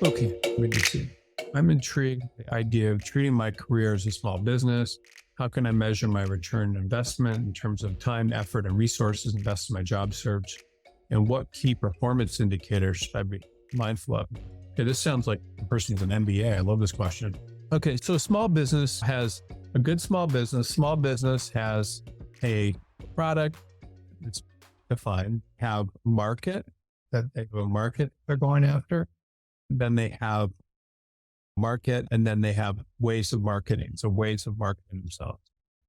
Okay, let me just see. I'm intrigued by the idea of treating my career as a small business. How can I measure my return on investment in terms of time, effort, and resources invested in my job search? And what key performance indicators should I be mindful of? Okay, this sounds like the person who's an MBA. I love this question. Okay, so a small business has a good small business. Small business has a product that's defined, have market, that they have a market they're going after. Then they have market, and then they have ways of marketing. So ways of marketing themselves.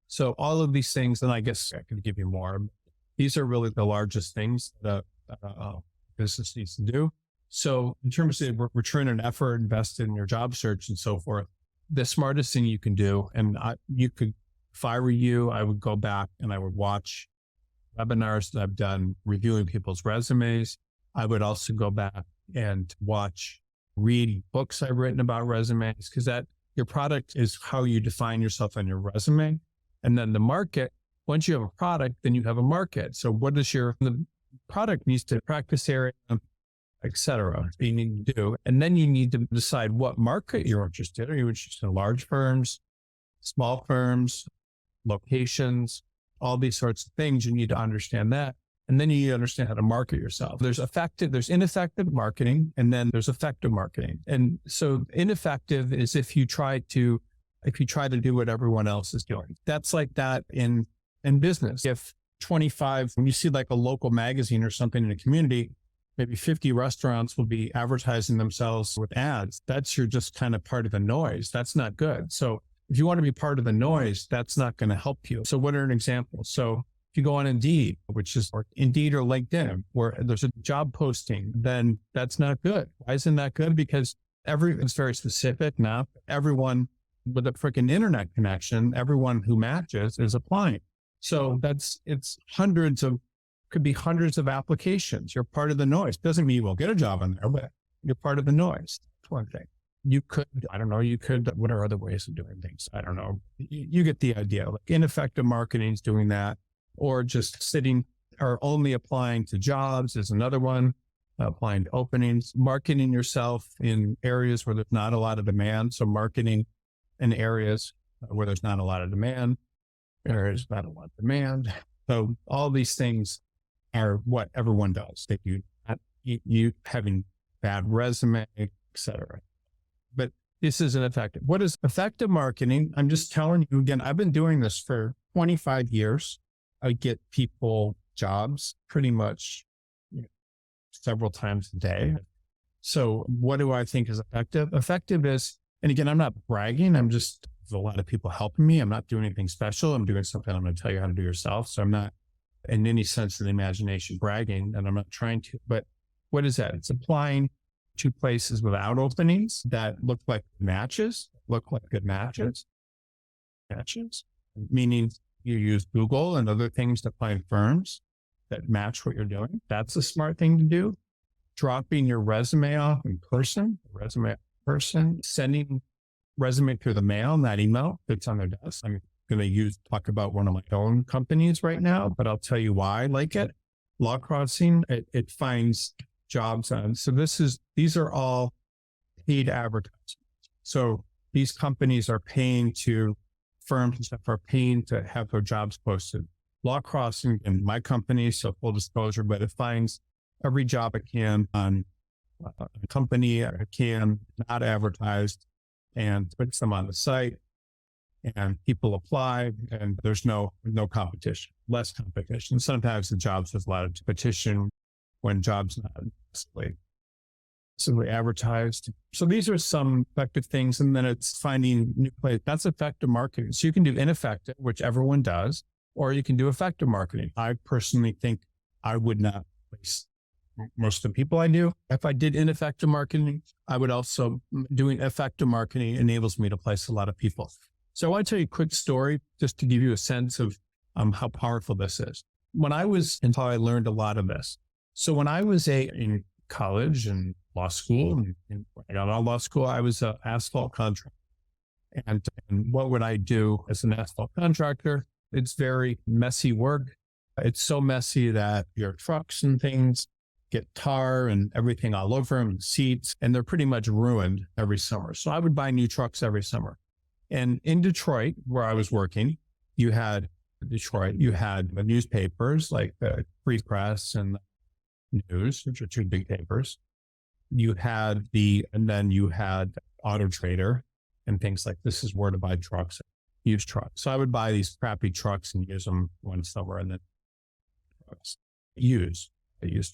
So all of these things, and I guess I could give you more. These are really the largest things that a business needs to do. So in terms of return on effort invested in your job search and so forth, the smartest thing you can do, and if I were you, I would go back and I would watch webinars that I've done reviewing people's resumes. I would also go back and read books I've written about resumes, because that your product is how you define yourself on your resume. And then the market, once you have a product, then you have a market. So the product needs to practice area, et cetera, you need to do. And then you need to decide what market you're interested in. Are you interested in large firms, small firms, locations, all these sorts of things? You need to understand that. And then you need to understand how to market yourself. There's ineffective marketing, and then there's effective marketing. And so ineffective is if you try to do what everyone else is doing. That's like that in business. If when you see like a local magazine or something in a community, maybe 50 restaurants will be advertising themselves with ads. You're just kind of part of the noise. That's not good. So if you want to be part of the noise, that's not going to help you. So what are an example? So if you go on Indeed, or LinkedIn, where there's a job posting, then that's not good. Why isn't that good? Because it's very specific. Now, everyone with a freaking internet connection, everyone who matches is applying. So could be hundreds of applications. You're part of the noise. Doesn't mean you will get a job on there, but you're part of the noise. That's one thing. What are other ways of doing things? I don't know. You get the idea. Like ineffective marketing is doing that. Or just sitting or only applying to jobs is another one, applying to openings, marketing yourself in areas where there's not a lot of demand. So marketing in areas where there's not a lot of demand, So all these things are what everyone does. You having bad resume, et cetera. But this isn't effective. What is effective marketing? I'm just telling you again, I've been doing this for 25 years. I get people jobs pretty much several times a day. So what do I think is effective? Effective is, and again, I'm not bragging. There's a lot of people helping me. I'm not doing anything special. I'm doing something I'm going to tell you how to do yourself. So I'm not in any sense of the imagination bragging, and I'm not trying to, but what is that? It's applying to places without openings that look like good matches, meaning you use Google and other things to find firms that match what you're doing. That's a smart thing to do. Dropping your resume off in person, sending resume through the mail, not email that's on their desk. I'm going to talk about one of my own companies right now, but I'll tell you why I like it. Law Crossing, it finds jobs on. So these are all paid advertisements. So these companies are paying firms are paying to have their jobs posted. Law Crossing and my company, so full disclosure, but it finds every job it can on a company it can not advertised and puts them on the site, and people apply, and there's no competition, less competition. Sometimes the jobs with a lot of competition when jobs not necessarily advertised. So these are some effective things. And then it's finding new places. That's effective marketing. So you can do ineffective, which everyone does, or you can do effective marketing. I personally think I would not place most of the people I do. If I did ineffective marketing, I would also doing effective marketing enables me to place a lot of people. So I want to tell you a quick story just to give you a sense of how powerful this is. Until I learned a lot of this. So when I was in college and law school, and I got out of law school, I was an asphalt contractor. And what would I do as an asphalt contractor? It's very messy work. It's so messy that your trucks and things get tar and everything all over them, seats, and they're pretty much ruined every summer. So I would buy new trucks every summer. And in Detroit, where I was working, you had the newspapers like the Free Press and the News, which are two big papers. And then you had Auto Trader and things like this is where to buy trucks, used trucks. So I would buy these crappy trucks and use them one summer and then used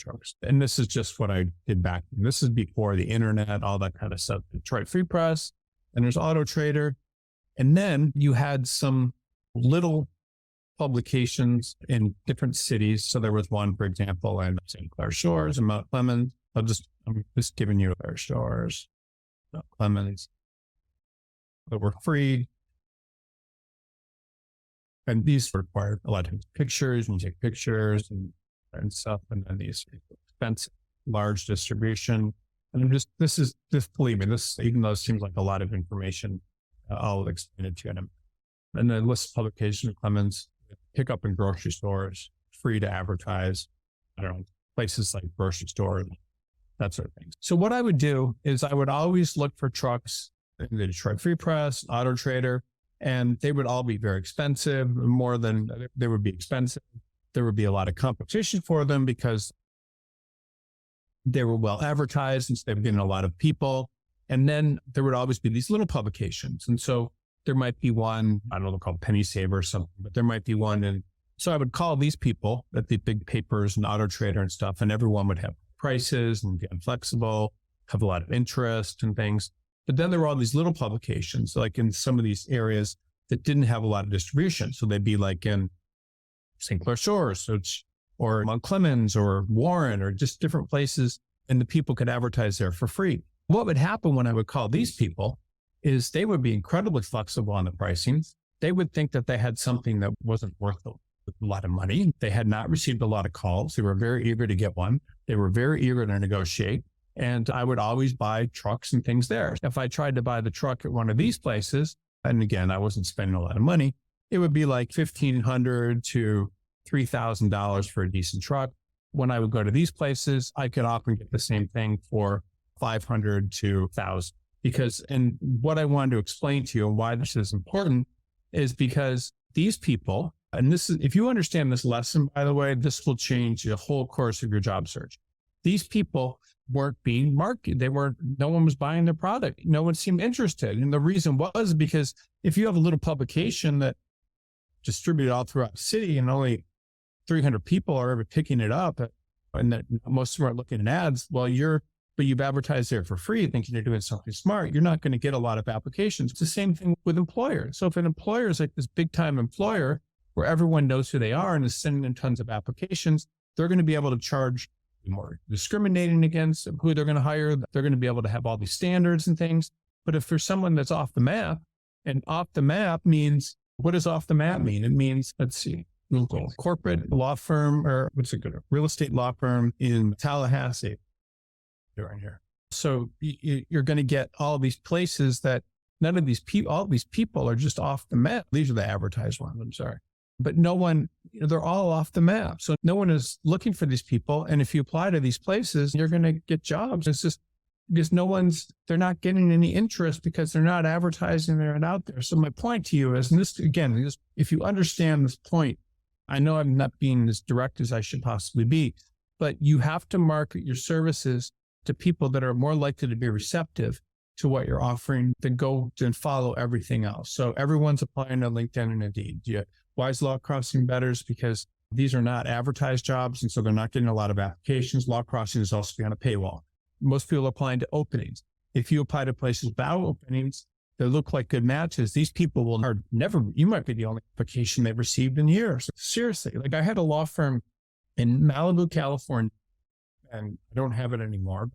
trucks. And this is just what I did back then. This is before the internet, all that kind of stuff. Detroit Free Press, and there's Auto Trader. And then you had some little publications in different cities. So there was one, for example, in St. Clair Shores and Mount Clemens. I'm just giving you Clair Shores, Mount Clemens, that were free. And these required a lot of pictures and take pictures and stuff. And then these expensive, large distribution. And believe me, even though it seems like a lot of information, I'll explain it to you. And then list publication of Clemens, pick up in grocery stores, free to advertise, places like grocery stores, that sort of thing. So what I would do is I would always look for trucks in the Detroit Free Press, Auto Trader, and they would all be very expensive, more than they would be expensive. There would be a lot of competition for them because they were well advertised and so they were getting a lot of people. And then there would always be these little publications. And so there might be one, I don't know, called Penny Saver or something, but there might be one. And so I would call these people at the big papers and Auto Trader and stuff, and everyone would have prices and be inflexible, have a lot of interest and things. But then there were all these little publications, like in some of these areas that didn't have a lot of distribution. So they'd be like in St. Clair Shores or Mount Clemens or Warren or just different places, and the people could advertise there for free. What would happen when I would call these people is they would be incredibly flexible on the pricing. They would think that they had something that wasn't worth a lot of money. They had not received a lot of calls. They were very eager to get one. They were very eager to negotiate. And I would always buy trucks and things there. If I tried to buy the truck at one of these places, and again, I wasn't spending a lot of money, it would be like $1,500 to $3,000 for a decent truck. When I would go to these places, I could often get the same thing for $500 to $1,000. And what I wanted to explain to you and why this is important is because these people, and this is, if you understand this lesson, by the way, this will change the whole course of your job search. These people weren't being marketed. No one was buying their product. No one seemed interested. And the reason was because if you have a little publication that distributed all throughout the city and only 300 people are ever picking it up and that most of them are looking at ads, but you've advertised there for free thinking you're doing something smart, you're not going to get a lot of applications. It's the same thing with employers. So if an employer is like this big time employer where everyone knows who they are and is sending in tons of applications, they're going to be able to charge more discriminating against who they're going to hire. They're going to be able to have all these standards and things. But if there's someone that's off the map, and off the map means, what does off the map mean? It means, let's see, Google, corporate law firm, or what's it good? Real estate law firm in Tallahassee. Right here. So you're going to get all these places that none of these people, all these people are just off the map. These are the advertised ones, I'm sorry. But no one, they're all off the map. So no one is looking for these people. And if you apply to these places, you're going to get jobs. It's just because they're not getting any interest because they're not advertising, they're not out there. So my point to you is, and this, again, if you understand this point, I know I'm not being as direct as I should possibly be, but you have to market your services to people that are more likely to be receptive to what you're offering than go and follow everything else. So everyone's applying to LinkedIn and Indeed. Why is Law Crossing better? Is because these are not advertised jobs, and so they're not getting a lot of applications. Law Crossing is also behind a paywall. Most people are applying to openings. If you apply to places without openings that look like good matches, these people you might be the only application they've received in years. Seriously, like I had a law firm in Malibu, California, and I don't have it anymore.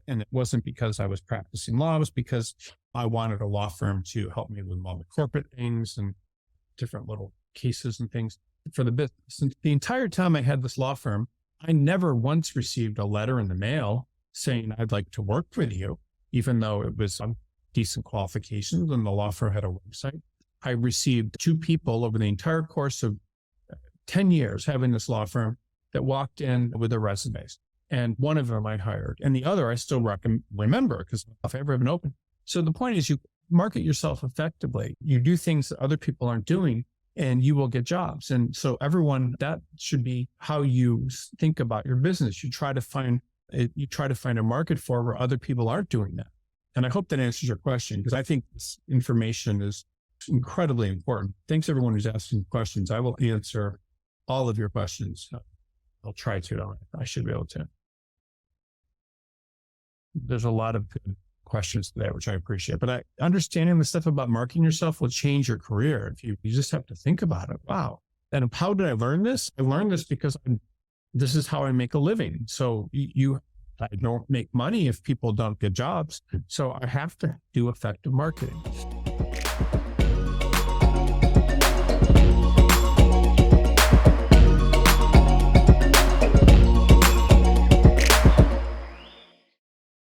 And it wasn't because I was practicing law. It was because I wanted a law firm to help me with all the corporate things and different little cases and things for the business. And the entire time I had this law firm, I never once received a letter in the mail saying, I'd like to work with you, even though it was decent qualifications and the law firm had a website. I received 2 people over the entire course of 10 years having this law firm that walked in with their resumes. And one of them I hired, and the other I still remember because if I ever have an open. So the point is, you market yourself effectively. You do things that other people aren't doing, and you will get jobs. And so everyone, that should be how you think about your business. You try to find a market for where other people aren't doing that. And I hope that answers your question, because I think this information is incredibly important. Thanks everyone who's asking questions. I will answer all of your questions. I'll try to. I should be able to. There's a lot of good questions today, which I appreciate. But understanding the stuff about marketing yourself will change your career. If you just have to think about it. Wow. And how did I learn this? I learned this because this is how I make a living. So I don't make money if people don't get jobs. So I have to do effective marketing.